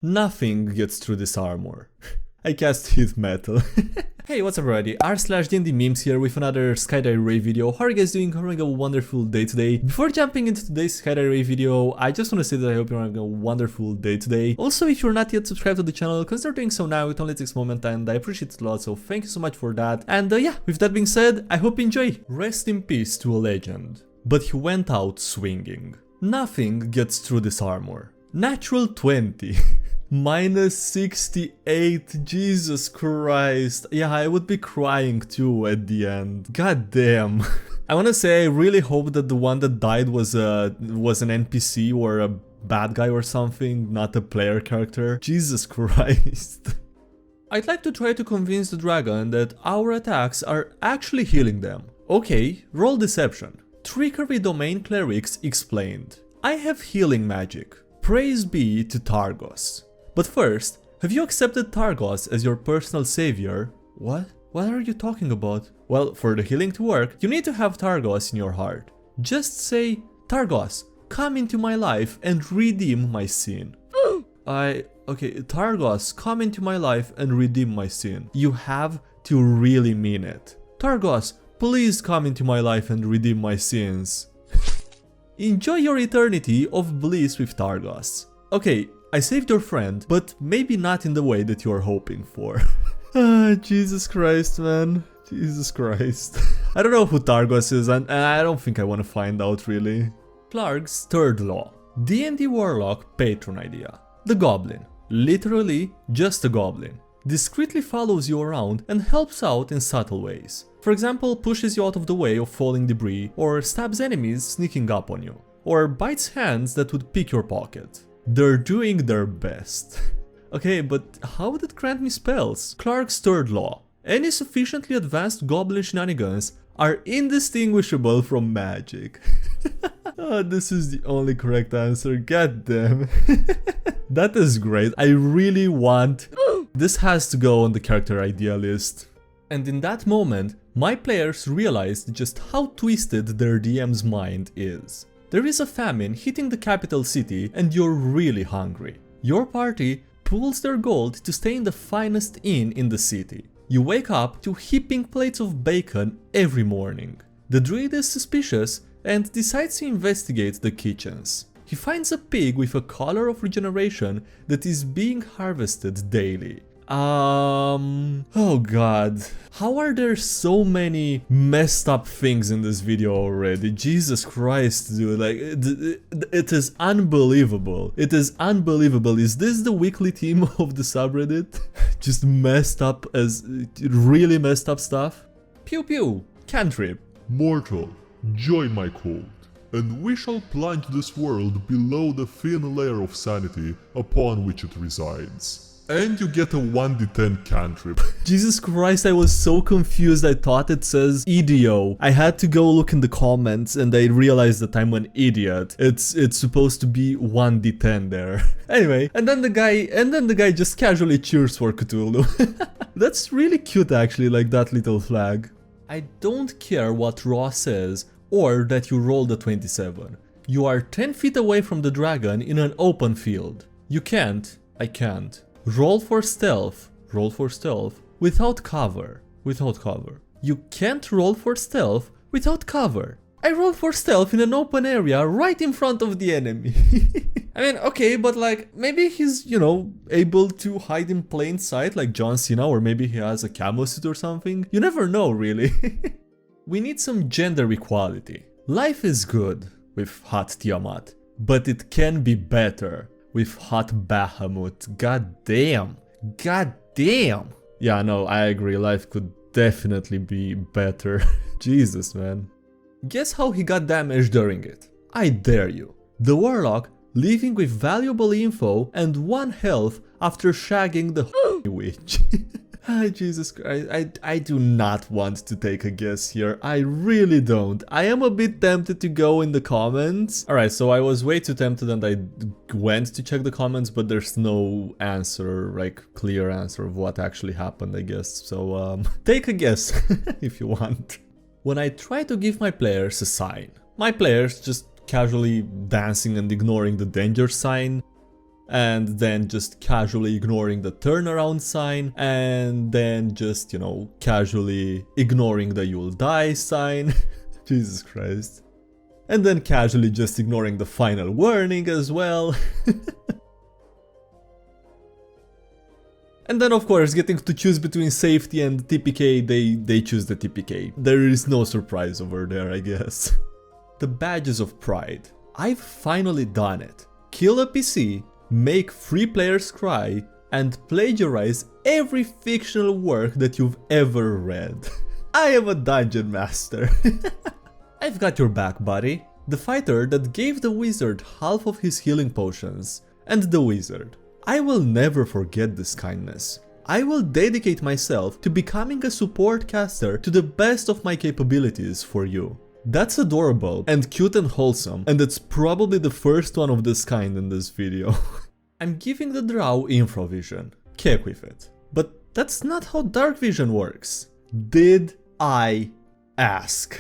Nothing gets through this armor. I cast heat metal. Hey, what's up everybody, r/DnDMemes here with another SkyDieRay video. How are you guys doing? Having a wonderful day today. Before jumping into today's SkyDieRay video, I just want to say that I hope you're having a wonderful day today. Also, if you're not yet subscribed to the channel, consider doing so now. It only takes a moment and I appreciate it a lot, so thank you so much for that. And yeah, with that being said, I hope you enjoy. Rest in peace to a legend. But he went out swinging. Nothing gets through this armor. Natural 20. Minus 68, Jesus Christ. Yeah, I would be crying too at the end. God damn. I wanna say I really hope that the one that died was an NPC or a bad guy or something, not a player character. Jesus Christ. I'd like to try to convince the dragon that our attacks are actually healing them. Okay, roll deception. Trickery domain clerics explained. I have healing magic. Praise be to Targos. But first, have you accepted Targos as your personal savior? What? What are you talking about? Well, for the healing to work, you need to have Targos in your heart. Just say, Targos, come into my life and redeem my sin. Okay, Targos, come into my life and redeem my sin. You have to really mean it. Targos, please come into my life and redeem my sins. Enjoy your eternity of bliss with Targos. Okay, I saved your friend, but maybe not in the way that you are hoping for. Jesus Christ, man. Jesus Christ. I don't know who Targos is, and I don't think I want to find out, really. Clark's third law. D&D warlock patron idea. The Goblin. Literally, just a goblin. Discreetly follows you around and helps out in subtle ways. For example, pushes you out of the way of falling debris, or stabs enemies sneaking up on you, or bites hands that would pick your pocket. They're doing their best. Okay, but how would it grant me spells? Clark's third law. Any sufficiently advanced goblin shenanigans are indistinguishable from magic. Oh, this is the only correct answer, god damn. That is great, I really want... This has to go on the character idea list. And in that moment, my players realized just how twisted their DM's mind is. There is a famine hitting the capital city and you're really hungry. Your party pools their gold to stay in the finest inn in the city. You wake up to heaping plates of bacon every morning. The druid is suspicious and decides to investigate the kitchens. He finds a pig with a color of regeneration that is being harvested daily. Oh god. How are there so many messed up things in this video already? Jesus Christ, dude, like, it is unbelievable. It is unbelievable. Is this the weekly theme of the subreddit? Just messed up as really messed up stuff? Pew pew, cantrip. Mortal, join my cult, and we shall plunge this world below the thin layer of sanity upon which it resides. And you get a 1d10 cantrip. Jesus Christ, I was so confused, I thought it says EDO. I had to go look in the comments and I realized that I'm an idiot. It's supposed to be 1d10 there. Anyway, and then the guy just casually cheers for Cthulhu. That's really cute actually, like that little flag. I don't care what Raw says or that you rolled a 27. You are 10 feet away from the dragon in an open field. You can't, I can't. Roll for stealth without cover. You can't roll for stealth without cover. I roll for stealth in an open area right in front of the enemy. I mean, okay, but like, maybe he's, you know, able to hide in plain sight like John Cena, or maybe he has a camo suit or something. You never know, really. We need some gender equality. Life is good with hot Tiamat, but it can be better with hot Bahamut. God damn. God damn. Yeah, no, I agree. Life could definitely be better. Jesus, man. Guess how he got damaged during it? I dare you. The warlock leaving with valuable info and 1 health after shagging the witch. Jesus Christ, I do not want to take a guess here. I really don't. I am a bit tempted to go in the comments. Alright, so I was way too tempted and I went to check the comments, but there's no answer, like clear answer of what actually happened, I guess. So take a guess if you want. When I try to give my players a sign, my players just casually dancing and ignoring the danger sign. and then just casually ignoring the turnaround sign, and then just, you know, casually ignoring the you'll die sign. Jesus Christ. And then casually just ignoring the final warning as well. And then of course, getting to choose between safety and TPK, they choose the TPK. There is no surprise over there, I guess. The badges of pride. I've finally done it. Kill a PC, make free players cry, and plagiarize every fictional work that you've ever read. I am a dungeon master. I've got your back, buddy. The fighter that gave the wizard half of his healing potions. And the wizard. I will never forget this kindness. I will dedicate myself to becoming a support caster to the best of my capabilities for you. That's adorable and cute and wholesome, and it's probably the first one of this kind in this video. I'm giving the drow infravision. Keep with it. But that's not how dark vision works. Did I ask?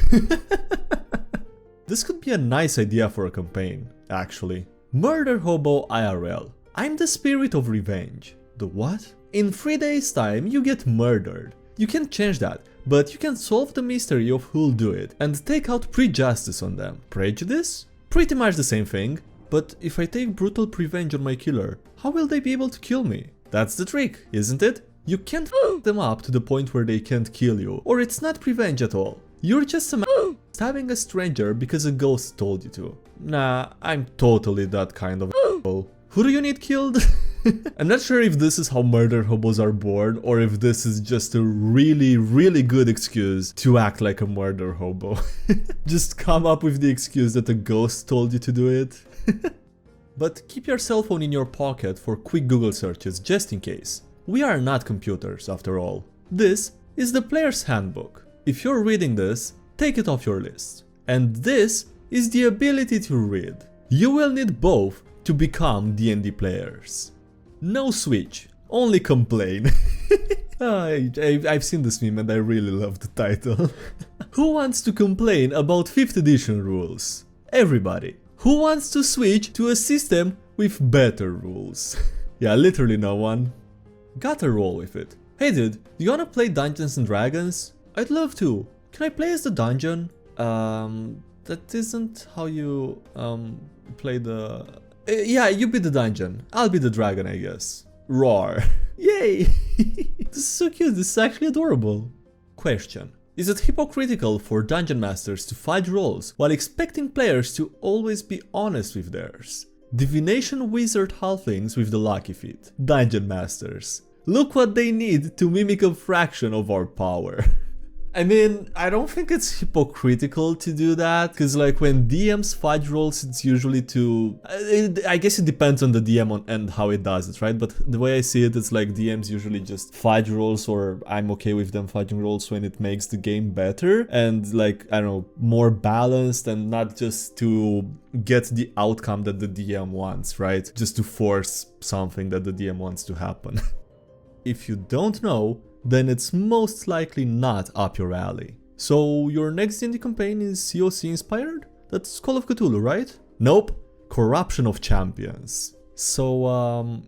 This could be a nice idea for a campaign, actually. Murder Hobo IRL. I'm the spirit of revenge. The what? In 3 days' time, you get murdered. You can change that, but you can solve the mystery of who'll do it and take out prejudice on them. Prejudice? Pretty much the same thing, but if I take brutal revenge on my killer, how will they be able to kill me? That's the trick, isn't it? You can't f them up to the point where they can't kill you, or it's not revenge at all. You're just a man stabbing a stranger because a ghost told you to. Nah, I'm totally that kind of asshole. Who do you need killed? I'm not sure if this is how murder hobos are born, or if this is just a really good excuse to act like a murder hobo. Just come up with the excuse that a ghost told you to do it. But keep your cell phone in your pocket for quick Google searches just in case. We are not computers after all. This is the player's handbook. If you're reading this, take it off your list. And this is the ability to read. You will need both to become D&D players. No switch, only complain. I've seen this meme and I really love the title. Who wants to complain about 5th edition rules? Everybody. Who wants to switch to a system with better rules? Yeah, literally no one. Gotta roll with it. Hey dude, do you wanna play Dungeons and Dragons? I'd love to. Can I play as the dungeon? That isn't how you play the... yeah, you be the dungeon. I'll be the dragon, I guess. Roar. Yay! This is so cute, this is actually adorable. Question. Is it hypocritical for dungeon masters to fudge rolls while expecting players to always be honest with theirs? Divination wizard halflings with the lucky feet. Dungeon masters. Look what they need to mimic a fraction of our power. I mean, I don't think it's hypocritical to do that, because like when DMs fudge rolls, it's usually to... I guess it depends on the DM and how it does it, right? But the way I see it, it's like DMs usually just fudge rolls, or I'm okay with them fudging rolls when it makes the game better and like, I don't know, more balanced and not just to get the outcome that the DM wants, right? Just to force something that the DM wants to happen. If you don't know, then it's most likely not up your alley. So your next D&D campaign is COC inspired? That's Call of Cthulhu, right? Nope. Corruption of Champions. So,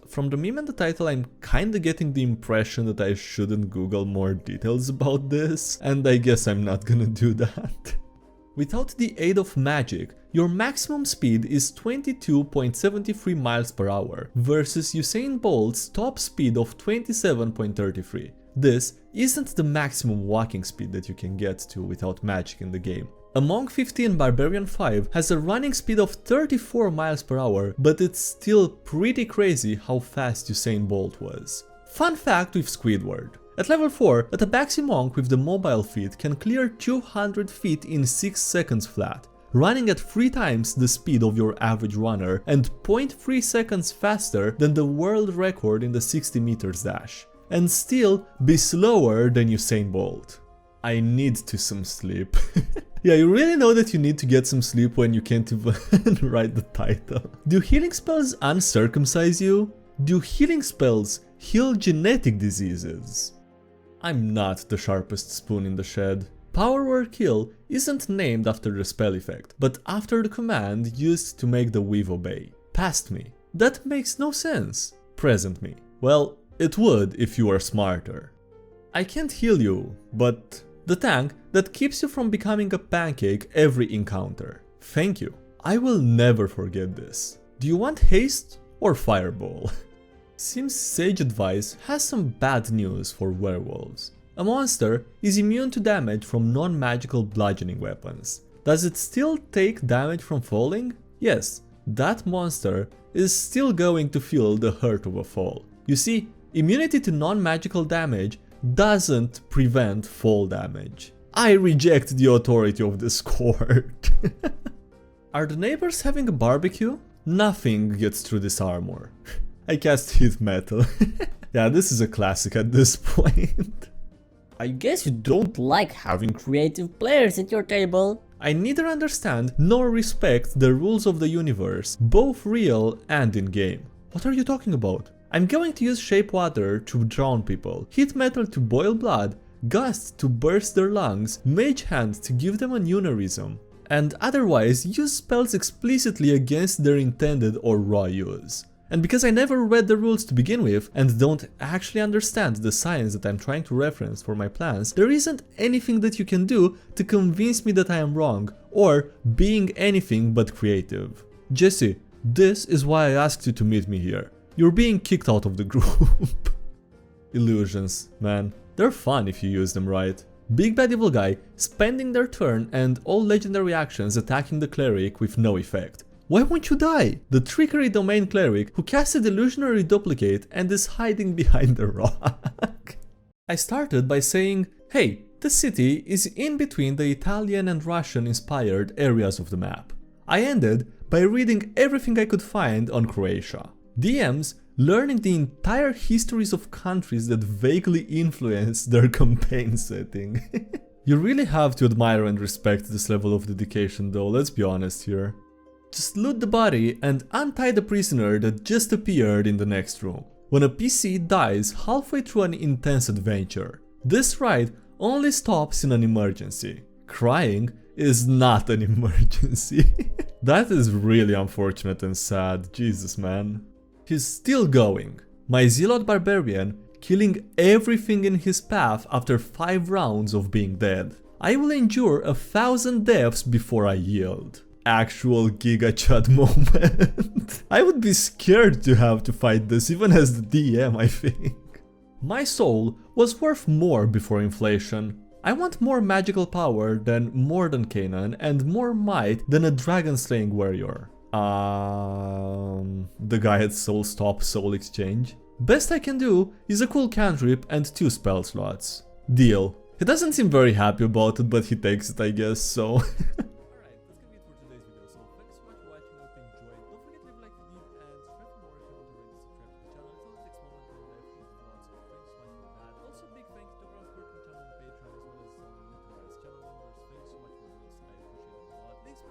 from the meme and the title, I'm kinda getting the impression that I shouldn't Google more details about this, and I guess I'm not gonna do that. Without the aid of magic, your maximum speed is 22.73 miles per hour versus Usain Bolt's top speed of 27.33. This isn't the maximum walking speed that you can get to without magic in the game. A Monk 15 Barbarian 5 has a running speed of 34 miles per hour, but it's still pretty crazy how fast Usain Bolt was. Fun fact with Squidward. At level 4, a Tabaxi monk with the mobile feat can clear 200 feet in 6 seconds flat, running at 3 times the speed of your average runner and 0.3 seconds faster than the world record in the 60 meters dash, and still be slower than Usain Bolt. I need some sleep. Yeah, you really know that you need to get some sleep when you can't even write the title. Do healing spells uncircumcise you? Do healing spells heal genetic diseases? I'm not the sharpest spoon in the shed. Power Word Kill isn't named after the spell effect, but after the command used to make the weave obey. Past me. That makes no sense. Present me. Well, it would if you were smarter. I can't heal you, but the tank that keeps you from becoming a pancake every encounter. Thank you. I will never forget this. Do you want haste or fireball? Seems sage advice has some bad news for werewolves. A monster is immune to damage from non-magical bludgeoning weapons. Does it still take damage from falling? Yes, that monster is still going to feel the hurt of a fall. You see, immunity to non-magical damage doesn't prevent fall damage. I reject the authority of this court. Are the neighbors having a barbecue? Nothing gets through this armor. I cast heat metal. Yeah, this is a classic at this point. I guess you don't like having creative players at your table. I neither understand nor respect the rules of the universe, both real and in-game. What are you talking about? I'm going to use shape water to drown people, heat metal to boil blood, gust to burst their lungs, mage hand to give them an aneurysm, and otherwise use spells explicitly against their intended or raw use. And because I never read the rules to begin with and don't actually understand the science that I'm trying to reference for my plans, there isn't anything that you can do to convince me that I am wrong or being anything but creative. Jesse, this is why I asked you to meet me here. You're being kicked out of the group. Illusions, man. They're fun if you use them right. Big bad evil guy spending their turn and all legendary actions attacking the cleric with no effect. Why won't you die? The trickery domain cleric who casted illusionary duplicate and is hiding behind the rock. I started by saying, hey, the city is in between the Italian and Russian inspired areas of the map. I ended by reading everything I could find on Croatia. DMs learning the entire histories of countries that vaguely influence their campaign setting. You really have to admire and respect this level of dedication though, let's be honest here. Just loot the body and untie the prisoner that just appeared in the next room. When a PC dies halfway through an intense adventure, this ride only stops in an emergency. Crying is not an emergency. That is really unfortunate and sad, Jesus man. He's still going. My Zealot Barbarian killing everything in his path after 5 rounds of being dead. I will endure 1,000 deaths before I yield. Actual Giga Chad moment. I would be scared to have to fight this even as the DM, I think. My soul was worth more before inflation. I want more magical power than more than Canaan and more might than a dragon slaying warrior. The guy at Soul Stop Soul Exchange. Best I can do is a cool cantrip and 2 spell slots. Deal. He doesn't seem very happy about it, but he takes it I guess, so... Thanks for